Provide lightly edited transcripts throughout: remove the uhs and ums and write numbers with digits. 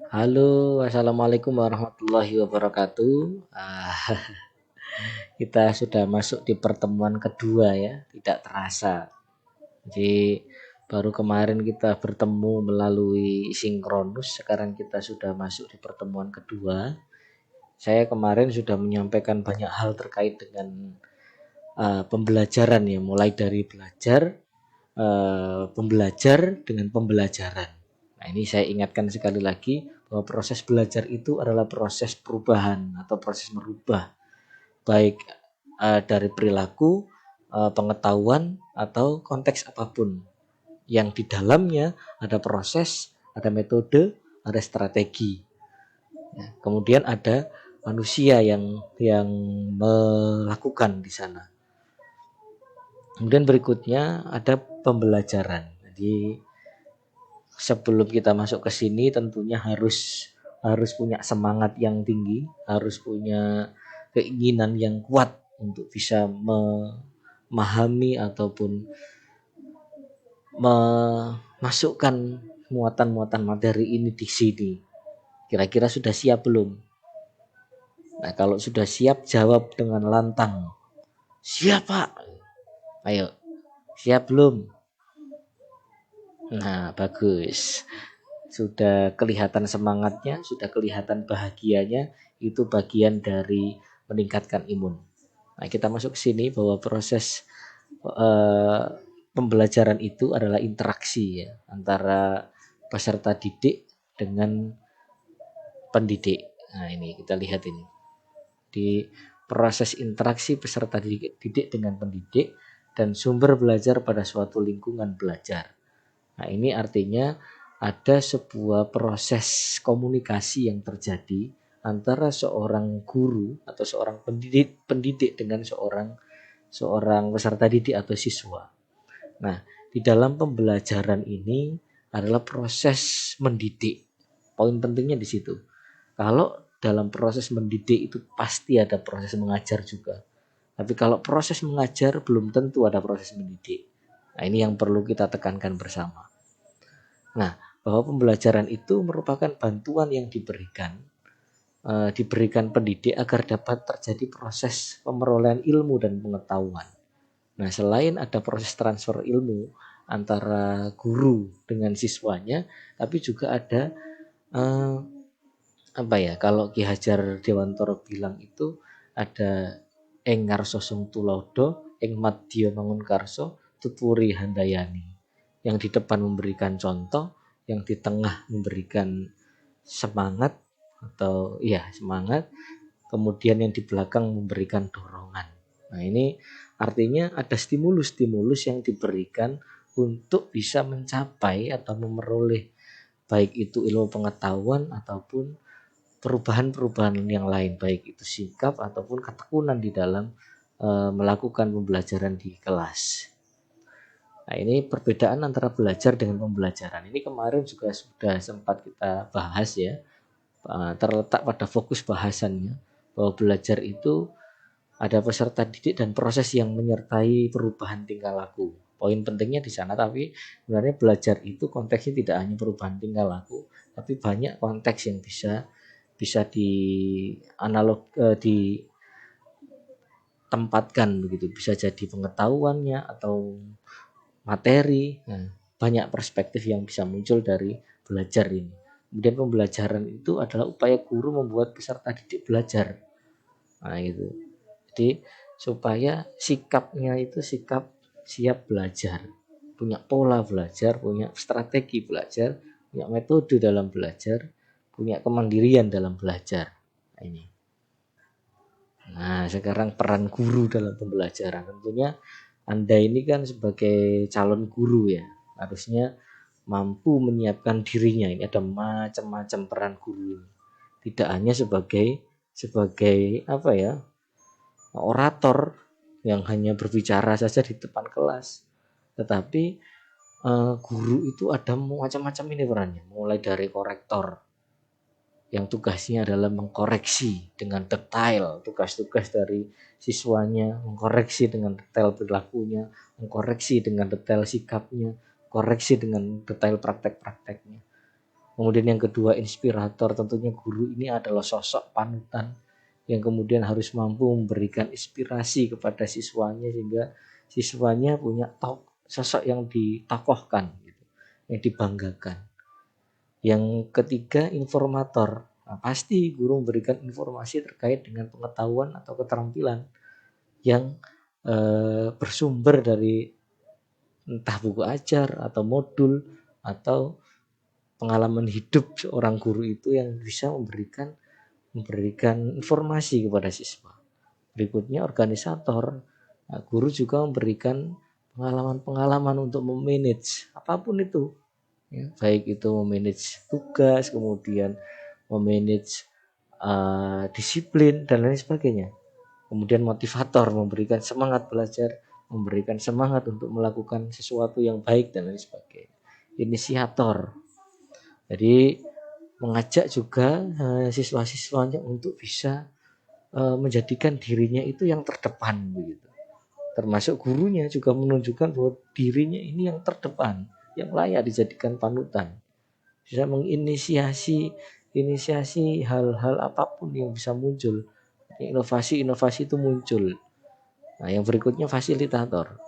Halo, assalamualaikum warahmatullahi wabarakatuh. Kita sudah masuk di pertemuan kedua ya, tidak terasa. Jadi baru kemarin kita bertemu melalui sinkronus, sekarang kita sudah masuk di pertemuan kedua. Saya kemarin sudah menyampaikan banyak hal terkait dengan pembelajaran ya, mulai dari belajar, pembelajar dengan pembelajaran. Nah, ini saya ingatkan sekali lagi bahwa proses belajar itu adalah proses perubahan atau proses merubah, baik dari perilaku, pengetahuan atau konteks apapun. Yang di dalamnya ada proses, ada metode, ada strategi. Ya, kemudian ada manusia yang melakukan di sana. Kemudian berikutnya ada pembelajaran. Jadi sebelum kita masuk ke sini tentunya harus punya semangat yang tinggi, harus punya keinginan yang kuat untuk bisa memahami ataupun memasukkan muatan-muatan materi ini di sini. Kira-kira sudah siap belum? Nah, kalau sudah siap jawab dengan lantang. Siap, Pak. Ayo. Siap belum? Nah, bagus. Sudah kelihatan semangatnya, sudah kelihatan bahagianya, itu bagian dari meningkatkan imun. Nah, kita masuk ke sini bahwa proses eh, pembelajaran itu adalah interaksi ya antara peserta didik dengan pendidik. Nah, ini kita lihat ini. Di proses interaksi peserta didik dengan pendidik dan sumber belajar pada suatu lingkungan belajar. Nah, ini artinya ada sebuah proses komunikasi yang terjadi antara seorang guru atau seorang pendidik dengan seorang peserta didik atau siswa. Nah, di dalam pembelajaran ini adalah proses mendidik. Poin pentingnya di situ. Kalau dalam proses mendidik itu pasti ada proses mengajar juga. Tapi kalau proses mengajar belum tentu ada proses mendidik. Nah, ini yang perlu kita tekankan bersama. Nah, bahwa pembelajaran itu merupakan bantuan yang diberikan pendidik agar dapat terjadi proses pemerolehan ilmu dan pengetahuan. Nah, selain ada proses transfer ilmu antara guru dengan siswanya, tapi juga ada eh, apa ya? Kalau Ki Hajar Dewantara bilang itu ada engar sosong tulodo, ing madya mangun karso, tuturi handayani. Yang di depan memberikan contoh, yang di tengah memberikan semangat atau ya semangat, kemudian yang di belakang memberikan dorongan. Nah, ini artinya ada stimulus-stimulus yang diberikan untuk bisa mencapai atau memeroleh baik itu ilmu pengetahuan ataupun perubahan-perubahan yang lain, baik itu sikap ataupun ketekunan di dalam melakukan pembelajaran di kelas. Nah, ini perbedaan antara belajar dengan pembelajaran. Ini kemarin juga sudah sempat kita bahas ya. Terletak pada fokus bahasannya bahwa belajar itu ada peserta didik dan proses yang menyertai perubahan tingkah laku. Poin pentingnya di sana, tapi sebenarnya belajar itu konteksnya tidak hanya perubahan tingkah laku, tapi banyak konteks yang bisa bisa ditempatkan begitu. Bisa jadi pengetahuannya atau materi. Nah, banyak perspektif yang bisa muncul dari belajar ini. Kemudian pembelajaran itu adalah upaya guru membuat peserta didik belajar. Nah, itu. Jadi supaya sikapnya itu sikap siap belajar, punya pola belajar, punya strategi belajar, punya metode dalam belajar, punya kemandirian dalam belajar. Nah, ini. Nah, sekarang peran guru dalam pembelajaran. Tentunya Anda ini kan sebagai calon guru ya, harusnya mampu menyiapkan dirinya. Ini ada macam-macam peran guru ini. Tidak hanya sebagai sebagai apa ya? Orator yang hanya berbicara saja di depan kelas. Tetapi guru itu ada macam-macam ini perannya, mulai dari korektor yang tugasnya adalah mengkoreksi dengan detail tugas-tugas dari siswanya, mengkoreksi dengan detail perilakunya, mengkoreksi dengan detail sikapnya, koreksi dengan detail praktek-prakteknya. Kemudian yang kedua, inspirator. Tentunya guru ini adalah sosok panutan yang kemudian harus mampu memberikan inspirasi kepada siswanya sehingga siswanya punya sosok yang ditokohkan, gitu, yang dibanggakan. Yang ketiga, informator. Nah, pasti guru memberikan informasi terkait dengan pengetahuan atau keterampilan yang bersumber dari entah buku ajar atau modul atau pengalaman hidup seorang guru itu yang bisa memberikan informasi kepada siswa. Berikutnya, organisator. Nah, guru juga memberikan pengalaman-pengalaman untuk memanage apapun itu, ya, baik itu memanage tugas, kemudian memanage disiplin dan lain sebagainya. Kemudian motivator, memberikan semangat belajar, memberikan semangat untuk melakukan sesuatu yang baik dan lain sebagainya. Inisiator, jadi mengajak juga siswa-siswanya untuk bisa menjadikan dirinya itu yang terdepan begitu. Termasuk gurunya juga menunjukkan bahwa dirinya ini yang terdepan, yang layak dijadikan panutan. Bisa menginisiasi hal-hal apapun yang bisa muncul. Inovasi-inovasi itu muncul. Nah, yang berikutnya fasilitator.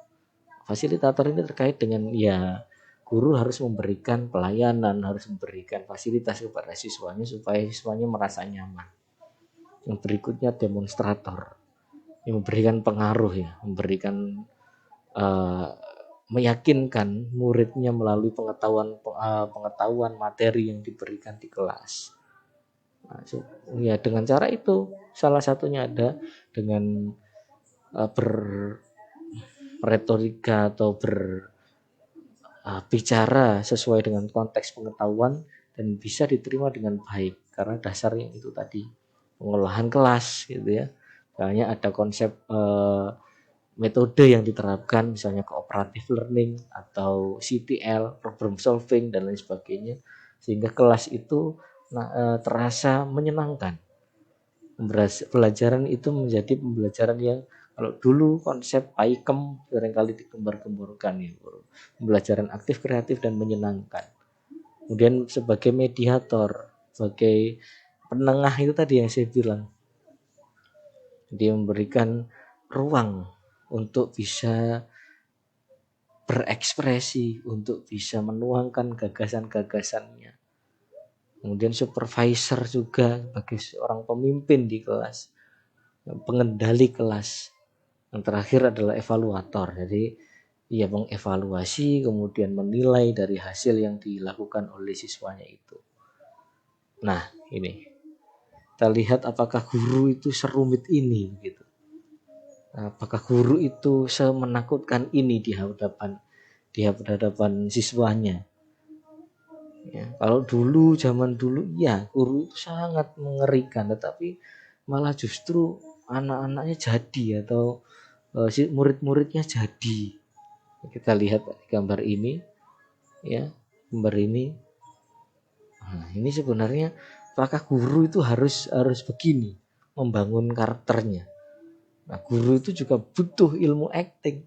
Fasilitator ini terkait dengan, ya, guru harus memberikan pelayanan, harus memberikan fasilitas kepada siswanya supaya siswanya merasa nyaman. Yang berikutnya demonstrator, yang memberikan pengaruh, ya, memberikan meyakinkan muridnya melalui pengetahuan materi yang diberikan di kelas. Nah, ya, dengan cara itu salah satunya ada dengan berretorika atau bicara sesuai dengan konteks pengetahuan dan bisa diterima dengan baik karena dasarnya itu tadi pengolahan kelas, gitu ya. Misalnya ada konsep metode yang diterapkan, misalnya cooperative learning atau CTL, problem solving dan lain sebagainya, sehingga kelas itu terasa menyenangkan. Pembelajaran itu menjadi pembelajaran yang, kalau dulu konsep PAIKEM barangkali digembar-gemborkan, ya, pembelajaran aktif, kreatif dan menyenangkan. Kemudian sebagai mediator, sebagai penengah itu tadi yang saya bilang, dia memberikan ruang untuk bisa berekspresi, untuk bisa menuangkan gagasan-gagasannya. Kemudian supervisor juga sebagai seorang pemimpin di kelas, pengendali kelas. Yang terakhir adalah evaluator. Jadi ia mengevaluasi kemudian menilai dari hasil yang dilakukan oleh siswanya itu. Nah, ini kita lihat apakah guru itu serumit ini gitu. Apakah guru itu semenakutkan ini di hadapan siswanya. Ya, kalau zaman dulu ya guru itu sangat mengerikan, tetapi malah justru anak-anaknya jadi atau murid-muridnya jadi. Kita lihat gambar ini, ya, gambar ini. Nah, ini sebenarnya apakah guru itu harus begini membangun karakternya. Nah, guru itu juga butuh ilmu acting,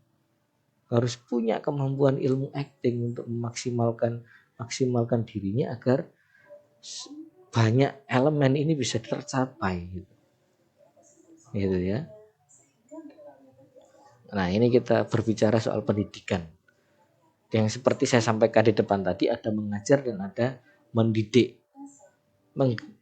harus punya kemampuan ilmu acting untuk maksimalkan dirinya agar banyak elemen ini bisa tercapai, gitu ya. Nah, ini kita berbicara soal pendidikan. Yang seperti saya sampaikan di depan tadi, ada mengajar dan ada mendidik.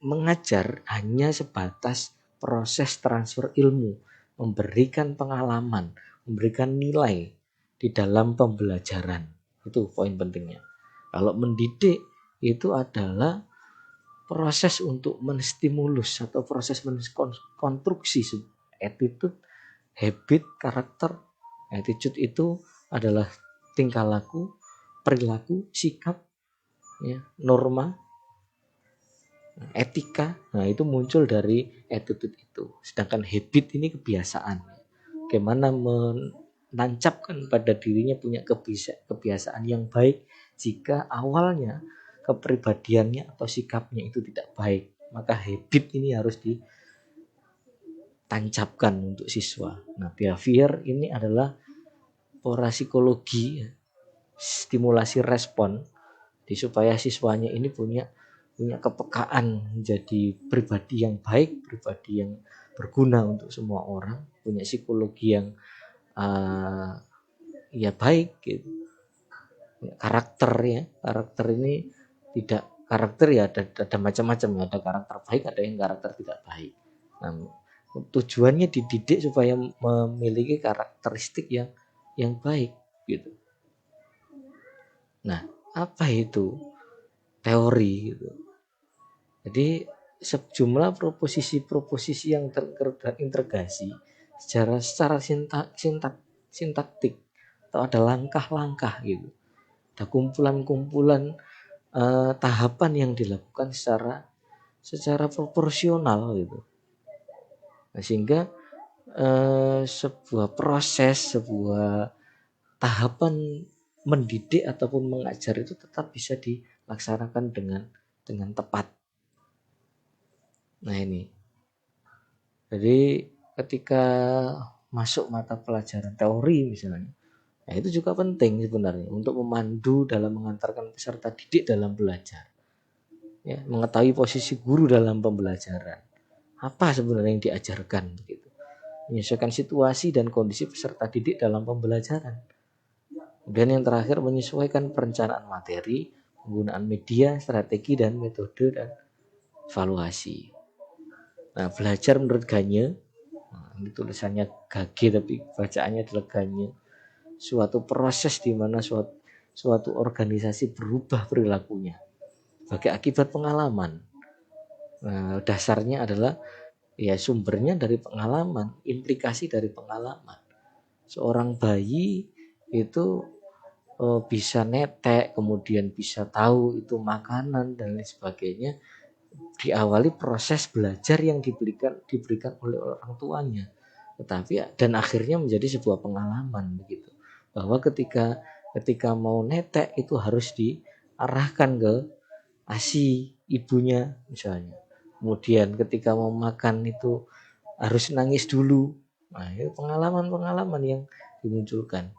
Mengajar hanya sebatas proses transfer ilmu, memberikan pengalaman, memberikan nilai di dalam pembelajaran. Itu poin pentingnya. Kalau mendidik itu adalah proses untuk menstimulus atau proses konstruksi attitude, habit, karakter. Attitude itu adalah tingkah laku, perilaku, sikap, ya, norma, etika. Nah, itu muncul dari attitude itu. Sedangkan habit ini kebiasaan. Bagaimana menancapkan pada dirinya punya kebiasaan yang baik jika awalnya kepribadiannya atau sikapnya itu tidak baik. Maka habit ini harus ditancapkan untuk siswa. Nah, behavior ini adalah pola psikologi, stimulasi respon supaya siswanya ini punya punya kepekaan menjadi pribadi yang baik, pribadi yang berguna untuk semua orang, punya psikologi yang ya baik gitu. Karakter ini tidak karakter ya ada macam-macam ya, ada karakter baik, ada yang karakter tidak baik. Nah, tujuannya dididik supaya memiliki karakteristik yang baik gitu. Nah, apa itu teori gitu? Jadi sejumlah proposisi-proposisi yang terintegrasi secara sintaktik atau ada langkah-langkah gitu. Ada kumpulan-kumpulan tahapan yang dilakukan secara proporsional gitu. Nah, sehingga sebuah proses, sebuah tahapan mendidik ataupun mengajar itu tetap bisa dilaksanakan dengan tepat. Nah ini, jadi ketika masuk mata pelajaran teori misalnya, nah itu juga penting sebenarnya untuk memandu dalam mengantarkan peserta didik dalam belajar. Ya, mengetahui posisi guru dalam pembelajaran. Apa sebenarnya yang diajarkan begitu. Menyesuaikan situasi dan kondisi peserta didik dalam pembelajaran. Kemudian yang terakhir menyesuaikan perencanaan materi, penggunaan media, strategi dan metode dan evaluasi. Nah, belajar menurut Gagne, ini tulisannya Gage tapi bacaannya adalah Gagne. Suatu proses di mana suatu organisasi berubah perilakunya sebagai akibat pengalaman. Nah, dasarnya adalah ya sumbernya dari pengalaman, implikasi dari pengalaman. Seorang bayi itu bisa netek, kemudian bisa tahu itu makanan dan lain sebagainya, diawali proses belajar yang diberikan oleh orang tuanya, tetapi dan akhirnya menjadi sebuah pengalaman begitu, bahwa ketika mau netek itu harus diarahkan ke ASI ibunya misalnya, kemudian ketika mau makan itu harus nangis dulu. Nah, itu pengalaman-pengalaman yang dimunculkan.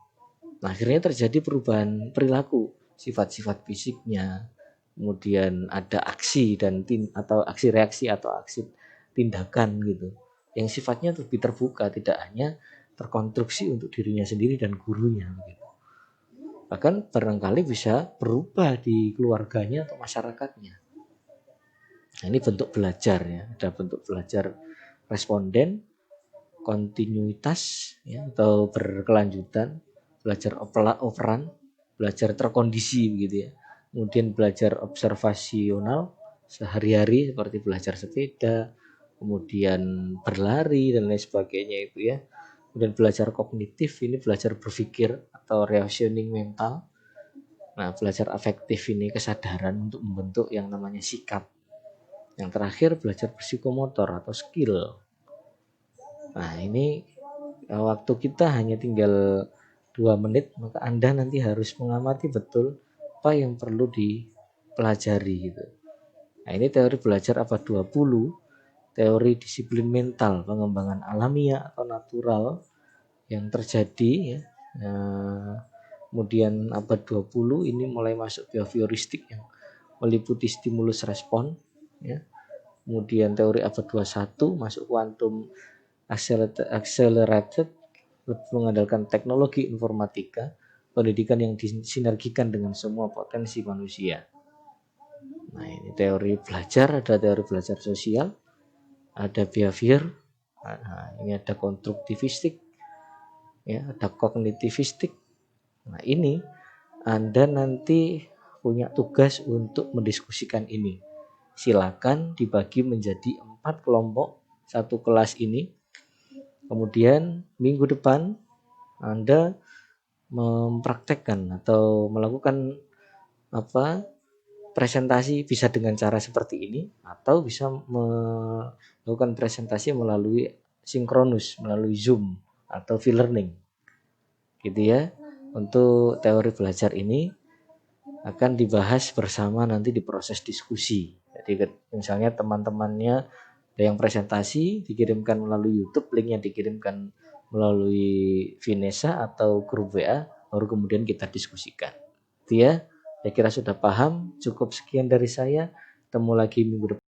Nah, akhirnya terjadi perubahan perilaku, sifat-sifat fisiknya, kemudian ada aksi atau aksi reaksi atau aksi tindakan gitu, yang sifatnya lebih terbuka, tidak hanya terkonstruksi untuk dirinya sendiri dan gurunya gitu. Bahkan barangkali bisa berubah di keluarganya atau masyarakatnya. Nah, ini bentuk belajar ya, ada bentuk belajar responden, kontinuitas ya, atau berkelanjutan, belajar operan, belajar terkondisi begitu ya. Kemudian belajar observasional sehari-hari seperti belajar sepeda, kemudian berlari dan lain sebagainya itu ya. Kemudian belajar kognitif, ini belajar berpikir atau reasoning mental. Nah, belajar afektif ini kesadaran untuk membentuk yang namanya sikap. Yang terakhir belajar psikomotor atau skill. Nah, ini waktu kita hanya tinggal 2 menit, maka Anda nanti harus mengamati betul apa yang perlu dipelajari gitu. Nah, ini teori belajar abad 20, teori disiplin mental, pengembangan alamiah atau natural yang terjadi ya. Kemudian abad 20 ini mulai masuk behavioristik yang meliputi stimulus respon ya. Kemudian teori abad 21 masuk kuantum accelerated, mengandalkan teknologi informatika, pendidikan yang disinergikan dengan semua potensi manusia. Nah, ini teori belajar, ada teori belajar sosial, ada behavior, nah, ini ada konstruktivistik, ya, ada kognitivistik. Nah, ini Anda nanti punya tugas untuk mendiskusikan ini. Silakan dibagi menjadi 4 kelompok satu kelas ini. Kemudian minggu depan Anda mempraktekkan atau melakukan presentasi bisa dengan cara seperti ini, atau bisa melakukan presentasi melalui sinkronus, melalui Zoom atau V-learning gitu ya. Untuk teori belajar ini akan dibahas bersama nanti di proses diskusi. Jadi misalnya teman-temannya ada yang presentasi dikirimkan melalui YouTube, linknya dikirimkan melalui Vinesa atau grup WA, baru kemudian kita diskusikan. Itu ya, saya kira sudah paham. Cukup sekian dari saya. Ketemu lagi minggu depan.